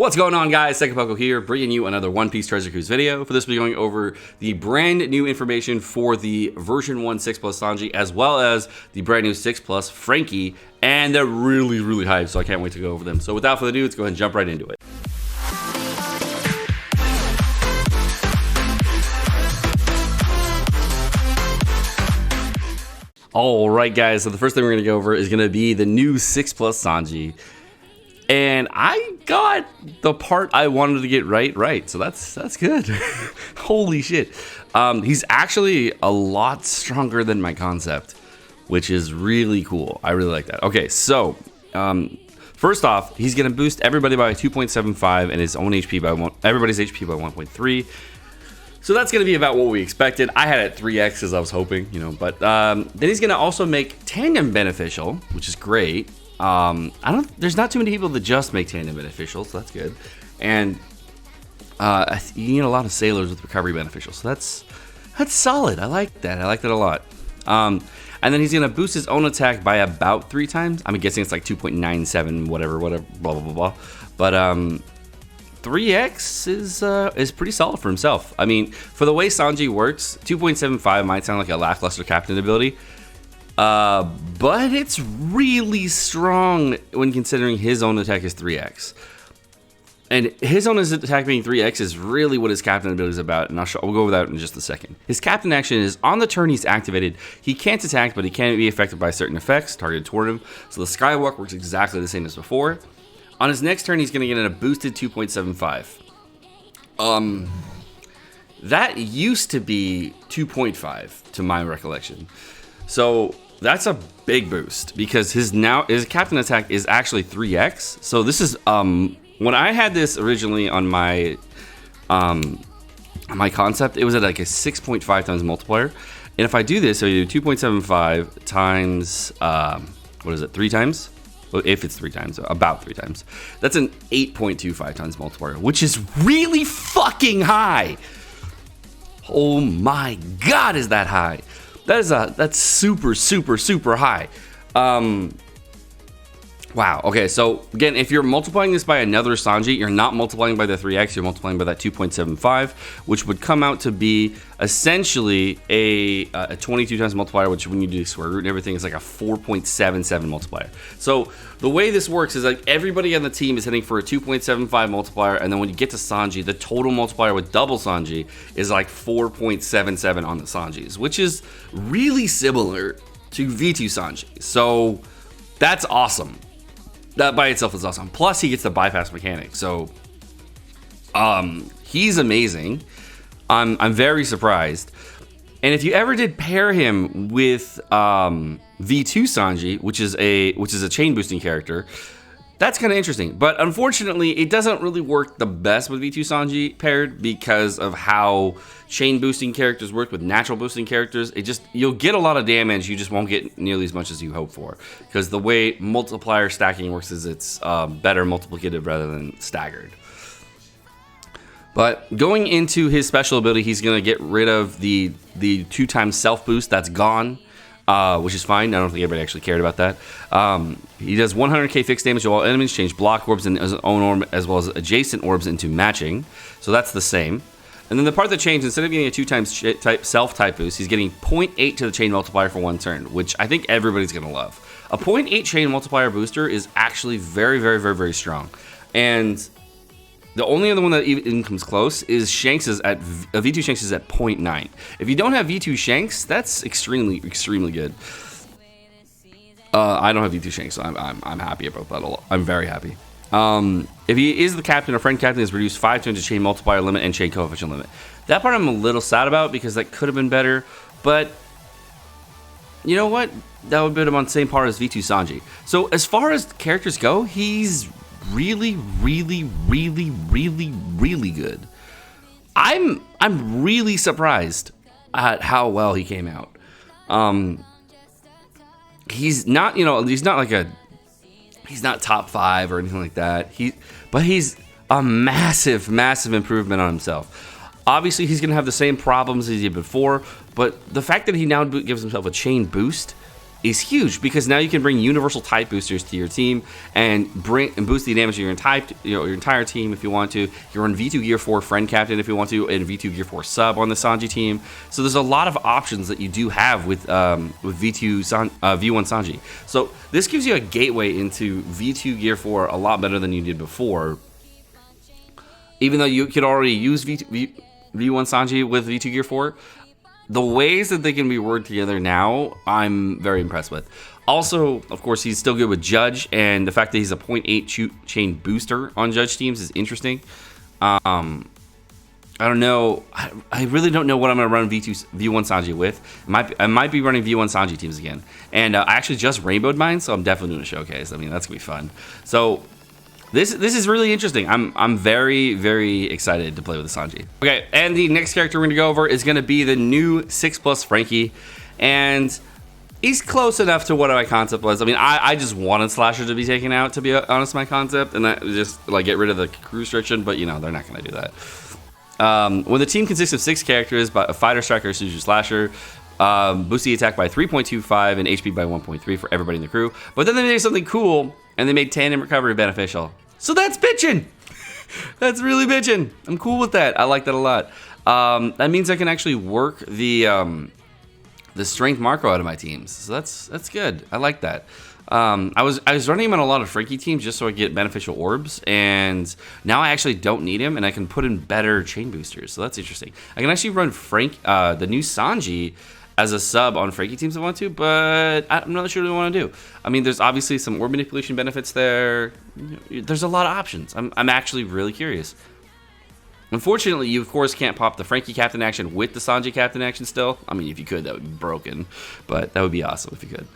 What's going on, guys? Sekapoko here, bringing you another One Piece Treasure Cruise video. For this, we'll be going over the brand new information for the version 1 6 Plus Sanji, as well as the brand new 6 Plus Franky, and they're really hyped, so I can't wait to go over them. So without further ado, let's go ahead and jump right into it. Alright, guys, so the first thing we're going to go over is going to be the new 6 Plus Sanji. And I got the part I wanted to get right. So that's good. Holy shit. He's actually a lot stronger than my concept, which is really cool. I really like that. Okay, so first off, he's going to boost everybody by 2.75 and his own HP by everybody's HP by 1.3. So that's going to be about what we expected. I had it 3x as I was hoping, but then he's going to also make tandem beneficial, which is great. There's not too many people that just make tandem beneficial, so that's good. And you need a lot of sailors with recovery beneficial, so that's solid. I like that. I like that a lot. And then he's gonna boost his own attack by about 3 times. I'm guessing it's like 2.97, whatever, blah blah blah. But 3x is pretty solid for himself. I mean, for the way Sanji works, 2.75 might sound like a lackluster captain ability. But it's really strong when considering his own attack is 3x. And his own attack being 3x is really what his captain ability is about, and we'll go over that in just a second. His captain action is on the turn he's activated. He can't attack, but he can be affected by certain effects targeted toward him. So the Skywalk works exactly the same as before. On his next turn, he's going to get a boosted 2.75. That used to be 2.5 to my recollection. So that's a big boost because his captain attack is actually 3x. So this is when I had this originally on my my concept, it was at like a 6.5 times multiplier. And if I do this, so you do 2.75 times what is it? 3 times? Well, if it's 3 times, about 3 times. That's an 8.25 times multiplier, which is really fucking high. Oh my god, is that high? That's super high. Wow. Okay, so again, if you're multiplying this by another Sanji, you're not multiplying by the 3x, you're multiplying by that 2.75, which would come out to be essentially a 22 times multiplier, which when you do the square root and everything is like a 4.77 multiplier. So the way this works is like everybody on the team is hitting for a 2.75 multiplier, and then when you get to Sanji, the total multiplier with double Sanji is like 4.77 on the Sanjis, which is really similar to V2 Sanji. So that's awesome. That by itself is awesome. Plus, he gets the bypass mechanic. So, he's amazing. I'm very surprised. And if you ever did pair him with V2 Sanji, which is a chain boosting character, that's kind of interesting. But unfortunately, it doesn't really work the best with V2 Sanji paired because of how chain boosting characters work with natural boosting characters. You'll get a lot of damage, you just won't get nearly as much as you hope for. Because the way multiplier stacking works is it's better multiplicative rather than staggered. But going into his special ability, he's going to get rid of the 2 times self boost. That's gone. Which is fine. I don't think anybody actually cared about that. He does 100k fixed damage to all enemies, change block orbs in his own orb as well as adjacent orbs into matching. So that's the same. And then the part that changed, instead of getting a 2 times self-type boost, he's getting 0.8 to the chain multiplier for 1 turn, which I think everybody's going to love. A 0.8 chain multiplier booster is actually very strong. And the only other one that even comes close is Shanks's V2 Shanks is at 0.9. If you don't have V2 Shanks, that's extremely good. I don't have V2 Shanks, so I'm happy about that a lot. I'm very happy. If he is the captain, a friend captain is reduced 5 times the chain multiplier limit and chain coefficient limit. That part I'm a little sad about because that could have been better, but you know what? That would have been on the same par as V2 Sanji. So as far as characters go, he's really good. I'm really surprised at how well he came out. He's not, he's not top 5 or anything like that. But he's a massive improvement on himself. Obviously, he's going to have the same problems as he did before, but the fact that he now gives himself a chain boost is huge, because now you can bring universal type boosters to your team and boost the damage of your entire team if you want to. You're on V2 Gear 4 friend captain if you want to, and V2 Gear 4 sub on the Sanji team. So there's a lot of options that you do have with V1 Sanji. So this gives you a gateway into V2 Gear 4 a lot better than you did before. Even though you could already use V1 Sanji with V2 Gear 4, the ways that they can be worked together now, I'm very impressed with. Also, of course, he's still good with Judge, and the fact that he's a 0.8 chain booster on Judge teams is interesting. I don't know. I really don't know what I'm going to run V1 Sanji with. I might be running V1 Sanji teams again. And I actually just rainbowed mine, so I'm definitely doing a showcase. I mean, that's going to be fun. So This is really interesting. I'm very, very excited to play with the Sanji. Okay, and the next character we're gonna go over is gonna be the new 6+ Franky, and he's close enough to what my concept was. I mean, I just wanted Slasher to be taken out, to be honest, my concept, and that just like get rid of the crew restriction, but you know, they're not gonna do that. When the team consists of 6 characters, a fighter, striker, Suzu, slasher, boost the attack by 3.25 and HP by 1.3 for everybody in the crew. But then they made something cool, and they made tandem recovery beneficial. So that's bitchin'. That's really bitchin'. I'm cool with that. I like that a lot. That means I can actually work the strength macro out of my teams. So that's good. I like that. I was running him on a lot of Franky teams just so I get beneficial orbs, and now I actually don't need him, and I can put in better chain boosters. So that's interesting. I can actually run the new Sanji as a sub on Franky teams if I want to, but I'm not sure what I want to do. I mean, there's obviously some orb manipulation benefits there. There's a lot of options. I'm actually really curious. Unfortunately, you of course can't pop the Franky captain action with the Sanji captain action still. I mean, if you could, that would be broken, but that would be awesome if you could.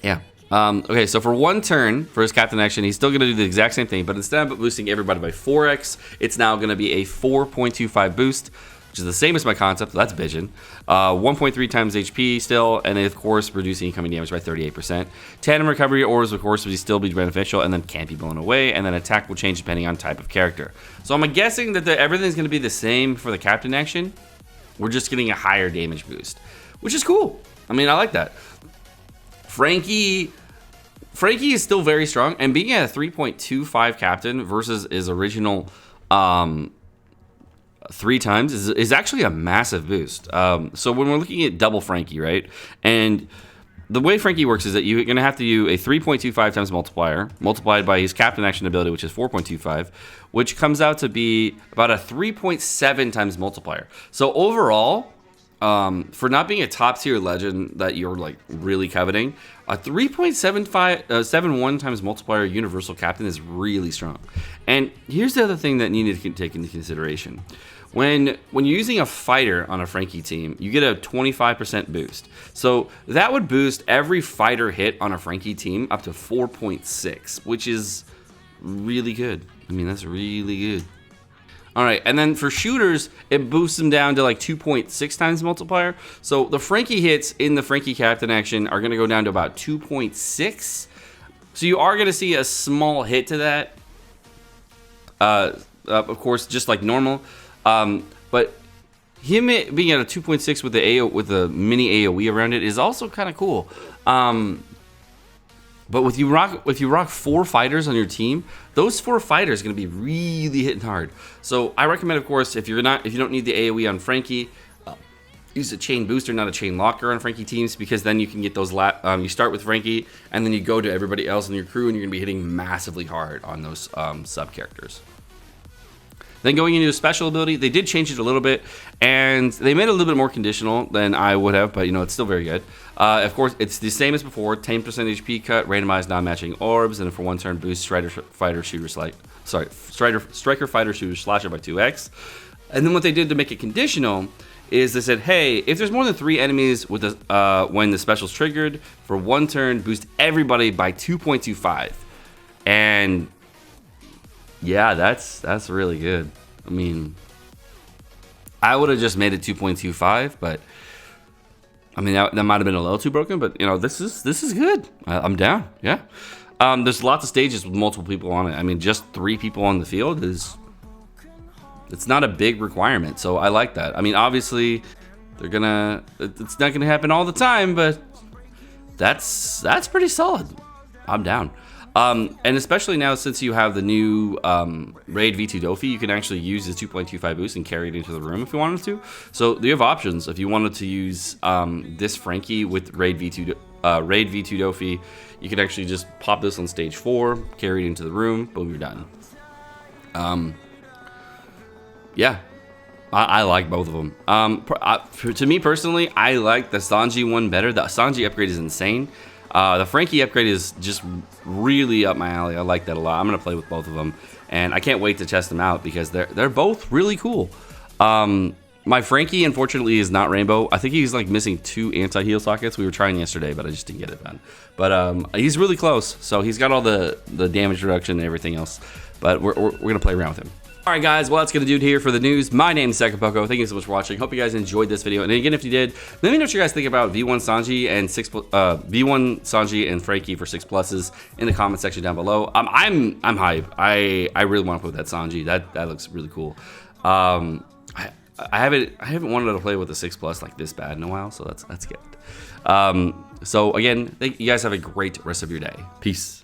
Yeah. Okay, so for one turn for his captain action, he's still going to do the exact same thing, but instead of boosting everybody by 4x, it's now going to be a 4.25 boost, which is the same as my concept. That's bitchin'. 1.3 times HP still, and then of course reducing incoming damage by 38%. Tandem recovery orbs, of course, will still be beneficial, and then can't be blown away, and then attack will change depending on type of character. So I'm guessing that everything's going to be the same for the captain action. We're just getting a higher damage boost, which is cool. I mean, I like that. Franky is still very strong, and being a 3.25 captain versus his original 3 times is actually a massive boost. So when we're looking at double Franky, right? And the way Franky works is that you're going to have to do a 3.25 times multiplier multiplied by his captain action ability, which is 4.25, which comes out to be about a 3.7 times multiplier. So overall, for not being a top tier legend that you're like really coveting, a 3.71 times multiplier universal captain is really strong. And here's the other thing that you need to take into consideration. When you're using a fighter on a Franky team, you get a 25% boost. So that would boost every fighter hit on a Franky team up to 4.6, which is really good. I mean, that's really good. All right, and then for shooters, it boosts them down to like 2.6 times multiplier. So the Franky hits in the Franky captain action are going to go down to about 2.6. So you are going to see a small hit to that. Of course, just like normal. But him being at a 2.6 with the mini AoE around it is also kind of cool. But if you rock 4 fighters on your team, those 4 fighters are going to be really hitting hard. So I recommend, of course, if you don't need the AoE on Franky, use a chain booster, not a chain locker on Franky teams, because then you can get those. You start with Franky, and then you go to everybody else in your crew, and you're going to be hitting massively hard on those sub characters. Then going into a special ability, they did change it a little bit, and they made it a little bit more conditional than I would have, but it's still very good. Of course, it's the same as before: 10% HP cut, randomized non-matching orbs, and for one turn boost striker fighter shooter slasher by 2x. And then what they did to make it conditional is they said, hey, if there's more than 3 enemies with when the special's triggered, for one turn boost everybody by 2.25, and yeah, that's really good. I mean, I would have just made it 2.25, but I mean that might have been a little too broken. But this is good. I'm down. Yeah. There's lots of stages with multiple people on it. I mean, just 3 people on the field it's not a big requirement, so I like that. I mean, obviously, It's not gonna happen all the time, but that's pretty solid. I'm down. And especially now since you have the new Raid V2 Doffy, you can actually use his 2.25 boost and carry it into the room if you wanted to. So you have options. If you wanted to use this Franky with Raid V2 Doffy, you can actually just pop this on stage 4, carry it into the room, boom, you're done. Yeah, I like both of them. To me personally, I like the Sanji one better. The Sanji upgrade is insane. The Franky upgrade is just really up my alley. I like that a lot. I'm gonna play with both of them, and I can't wait to test them out because they're both really cool. My Franky, unfortunately, is not rainbow. I think he's like missing 2 anti-heal sockets. We were trying yesterday, but I just didn't get it done. But he's really close, so he's got all the damage reduction and everything else. But we're gonna play around with him. All right, guys, well, that's going to do it here for the news. My name is Sekapoko. Thank you so much for watching. Hope you guys enjoyed this video. And again, if you did, let me know what you guys think about V1 Sanji and V1 Sanji and Franky for 6+s in the comment section down below. I'm hype. I really want to play with that Sanji. That looks really cool. I haven't wanted to play with a 6+ like this bad in a while, so that's good. So again, you guys have a great rest of your day. Peace.